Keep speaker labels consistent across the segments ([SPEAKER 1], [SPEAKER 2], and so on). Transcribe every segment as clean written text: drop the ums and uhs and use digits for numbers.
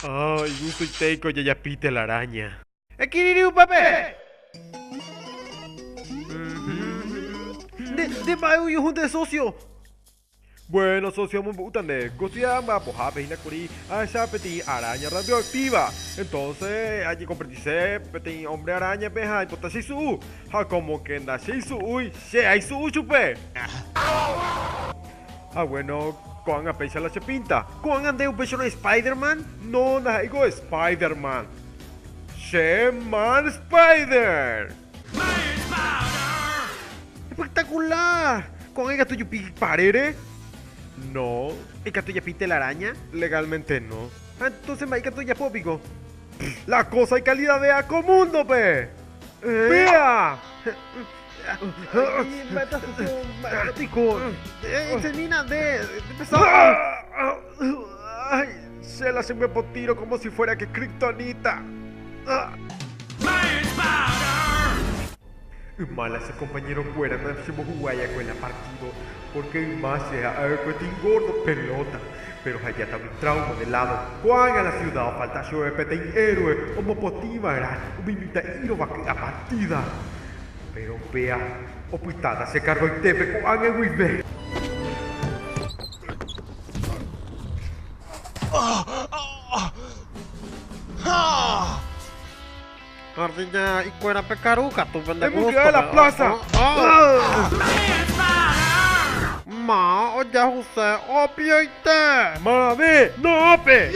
[SPEAKER 1] Ay, gusto y teco ya pite la araña. ¡Ekiririu, pape! De mayo y un de socio. Bueno, socio, muy butane. Cosiamba, pojape y la curi. Aya peti araña radioactiva. Entonces, allí compartirse peti hombre araña peja y potashi su. Ja, como que anda su uy, se hay su chupe. Ah, bueno, ¿cuán a pesar la chepinta? ¿Cuán ande un pecho de Spider-Man? No, naigo Spider-Man. She-Man Spider. ¡Espectacular! ¿Con el gato yupi parere? No. ¿El gato ya pinte la araña? Legalmente no. Ah, entonces me gato ya pópico. La cosa y calidad de Acomundo, pe. ¡Vea! Mático. Termina de empezar. Ay, se la se me potiro como si fuera que Kryptonita. Mala ese compañero fuera, no hacemos guaya con el partido, porque más sea que gordo pelota, pero allá está un trauma de lado. Juan a la ciudad falta yo pete héroe, como potiva era, un minuto y a partida. Pero vea, oputada se cargó el tepe con el wibe. Ardilla y cuera pecaruca, tu pendejo. ¡Hemos quedado en la plaza! Ma, oye, José, opio y te. ¡Mami! ¡No, ope!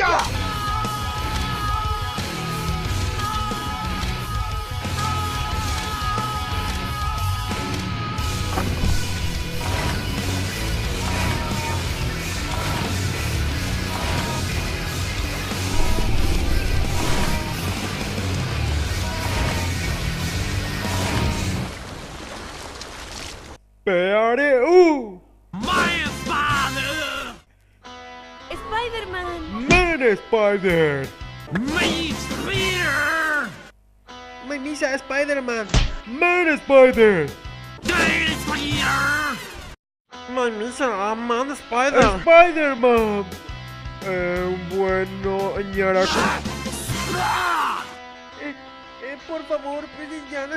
[SPEAKER 1] ¡Peareu!
[SPEAKER 2] Spider-Man.
[SPEAKER 1] ¡Man Spider!
[SPEAKER 3] Spider!
[SPEAKER 1] ¡Me misa Spider-Man! ¡Man Spider!
[SPEAKER 3] Spider!
[SPEAKER 1] ¡Me misa Man Spider! ¡Spider-Man! Bueno, ñara. Por favor, Pillana,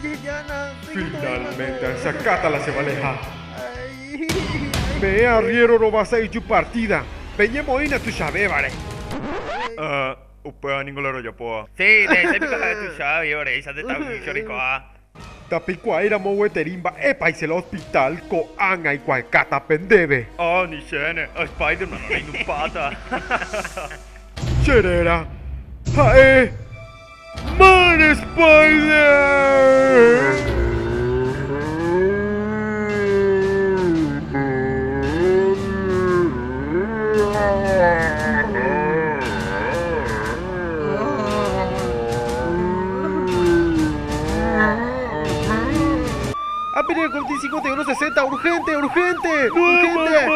[SPEAKER 1] Pillana. Finalmente, sacátala se va a alejar. Me arriero no vas a ir tu partida. Peñemos ina tu llave, vale. Upea ningolaro ya poa.
[SPEAKER 4] Sí, de ese pico de tu chave, ore, esa de esta choricoa.
[SPEAKER 1] Tapicua era moweterimba, epa y se el hospital co anga y cualcata pendebe.
[SPEAKER 4] Oh, ni scene, Spider-Man non è in un pata.
[SPEAKER 1] Cherera. Jae. Man Spider! ¡Apenas con 5160! ¡Urgente, urgente! ¡Urgente!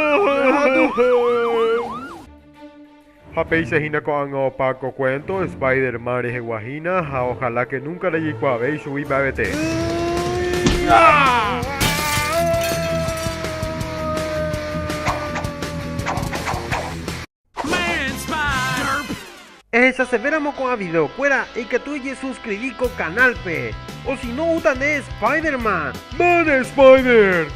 [SPEAKER 1] Japei se hina con opaco cuento, Spider-Man es guajina, ojalá que nunca le llegue a ver y subir babete. Esa se veramos con a video fuera y que tú ya suscribí con canal pe. O si no, utan de Spider-Man. Man Spider.